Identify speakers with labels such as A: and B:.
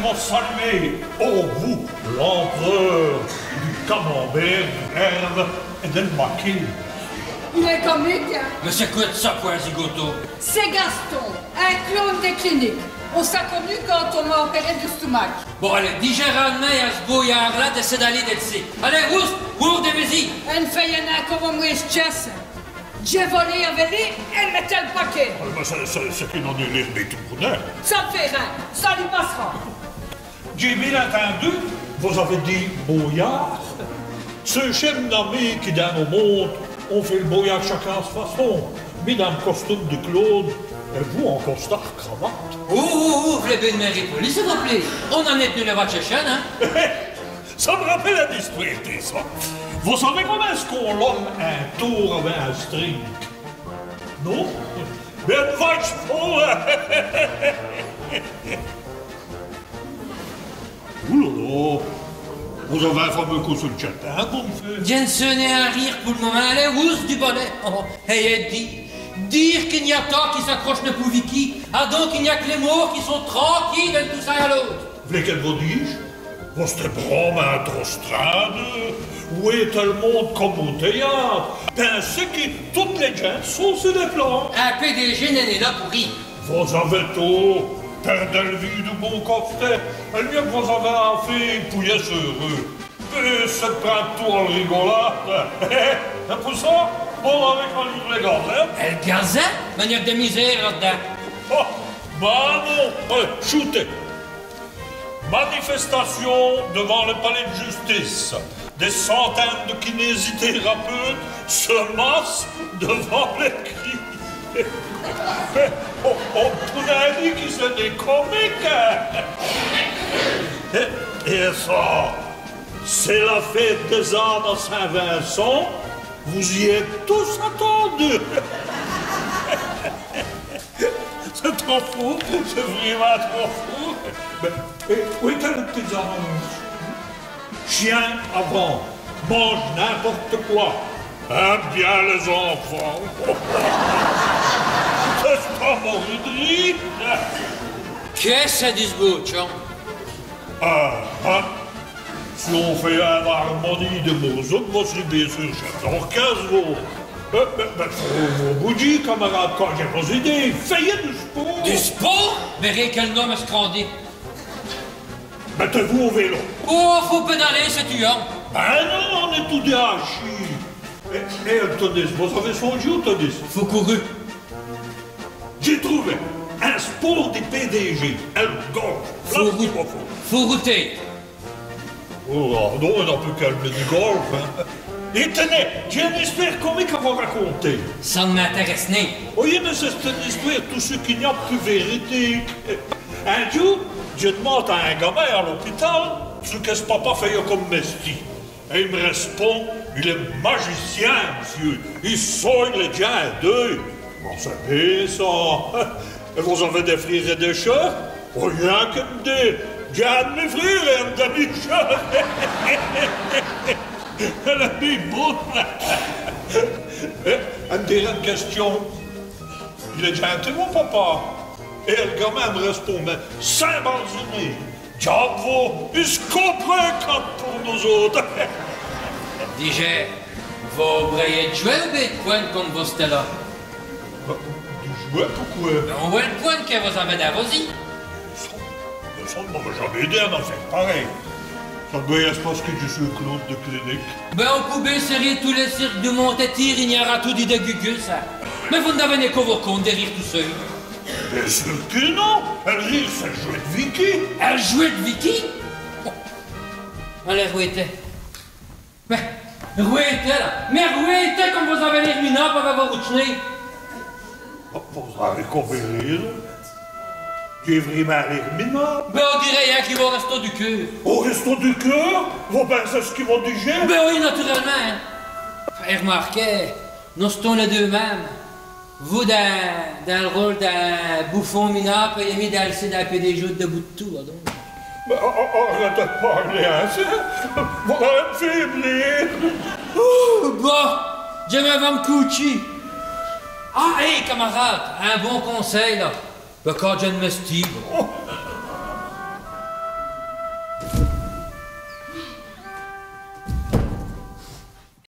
A: vont saluer, oh vous, l'empereur du camembert, du herbe et del maquis.
B: Il est comique, hein?
C: Mais c'est quoi de ça, point zigoto?
B: C'est Gaston, un clown des cliniques. On s'est connu quand on m'a opéré du stomac.
C: Bon, allez, digère un main à ce bouillard-là, t'essaies d'aller d'ici. Allez, ouvre des musiques.
B: Une fille en a comme moi, chess. J'ai volé avec lui, elle mettait le paquet.
A: C'est qu'il en est l'air des tournées.
B: Ça me fait rien, ça lui passera.
A: J'ai bien entendu, vous avez dit bouillard. Ce chef nommé qui dans nos mondes, on fait le bouillard chacun à sa façon. Mesdames costume de Claude, et vous en costard cravate.
C: Ouvre les bains de mairie police, s'il vous plaît. On en est tenu le Vatchéchen, hein?
A: Ça me rappelle la histoire, ça. Vous savez comment est-ce qu'on lomme un tour avec un string? Non? Mais une vache pour... Oulala! Vous avez un fameux coup sur le chatin, bon fait.
C: Jensen est à rire pour le moment. Allez, ouvre du bonnet. Oh, et dire qu'il n'y a pas qui s'accroche ne pour Vicky. Ah donc il n'y a que les morts qui sont tranquilles de tout ça à l'autre.
A: Vous voulez qu'elle vous dise? Vostre brome à Drostrade, où est le monde comme au théâtre? Pensez que toutes les gens sont sur des plans.
C: Un PDG n'est là pour rire.
A: Vous avez tout. Perdez le vie du bon cocktail. Elle mieux que vous avez fait pouiller sur eux. Et c'est pas tout en rigolade. Et pour ça, on avec un livre les gazelles.
C: Elle gazette? Mais il y a de misère là-dedans.
A: Oh, bah non. Allez, shootez. Manifestation devant le palais de justice. Des centaines de kinésithérapeutes se massent devant les cris. On pourrait dire que c'est des comiques. Et ça, c'est la fête des arts à Saint-Vincent. Vous y êtes tous attendus. C'est trop fou, c'est vraiment trop fou. Mais, où est le petit annonce? Chien avant, mange n'importe quoi. Aime bien les enfants. C'est pas mourir de rire.
C: Qu'est-ce que ça dit ce bout, chum?
A: Si on fait une harmonie de Mozart, moi c'est bien sûr chef d'orchestre. Faut vous dire, camarade, quand j'ai vos idées, faites du sport.
C: Du sport? Verrez quel nom est scandé.
A: Mettez-vous au vélo.
C: Oh, faut pédaler, c'est tuant.
A: Ben non, on est tous des hachis. Et le tennis, vous savez songé au tennis?
C: Faut courir.
A: J'ai trouvé un sport des PDG, le golf.
C: Faut router.
A: Oh non, on n'a plus calmé du golf. Hein. Et tenez, j'ai une histoire comique à vous raconter.
C: Ça ne m'intéresse ni.
A: Oui, mais c'est une histoire, tout ce qu'il n'y a plus véridique. Un jour, je demande à un gamin à l'hôpital ce que ce papa fait comme mesti. Et il me répond, il est magicien, monsieur. Il soigne les gens d'eux. Bon, c'est bien ça. Et vous avez des frères et des sœurs? Rien que me dire. J'ai un de mes frères et un de mes sœurs. Elle a mis bon. Elle me dit une question. Il est gentil, mon papa. Et le gamin me répond, mais Saint-Barthélemy, diable, il se comprend quand pour nous autres.
C: Dis-je, vous brayez de jouer ou bien de pointe comme vous c'était là?
A: Du jouet, pourquoi?
C: On voit le pointe que vous avez d'avosi.
A: Ça ne m'aurait jamais aidé à en faire pareil. Ça doit être parce que je suis Claude de clinique.
C: Ben, on pouvait serrer tous les cirques de Montétir, il y aura tout dit de gugus, ça. Mais vous n'avez qu'au vos comptes de rire tout seul.
A: Bien sûr que non. Elle rit, c'est le jouet de Vicky.
C: Elle jouait de Vicky? Oh. Allez, rouetez. Ben, rouetez, là. Mais rouetez comme vous avez l'air minable avec vos routiniers.
A: Vous avez compris, là. J'ai vraiment l'air minable.
C: Ben, on dirait rien qui va au resto du cœur.
A: Au resto du cœur? Vous pensez ce qu'ils vont digérer?
C: Ben oui, naturellement. Hein. Et remarquez, nous sommes les deux mêmes. Vous dans le rôle d'un bouffon minable et mis dans le site d'un PDG de bout de tout, là, donc.
A: Ben, arrêtez de parler ainsi. Vous allez me faiblir.
C: Ouh, bon, je vais me coucher. Ah, hé, camarade, un bon conseil, là. Le quand je ne me stime.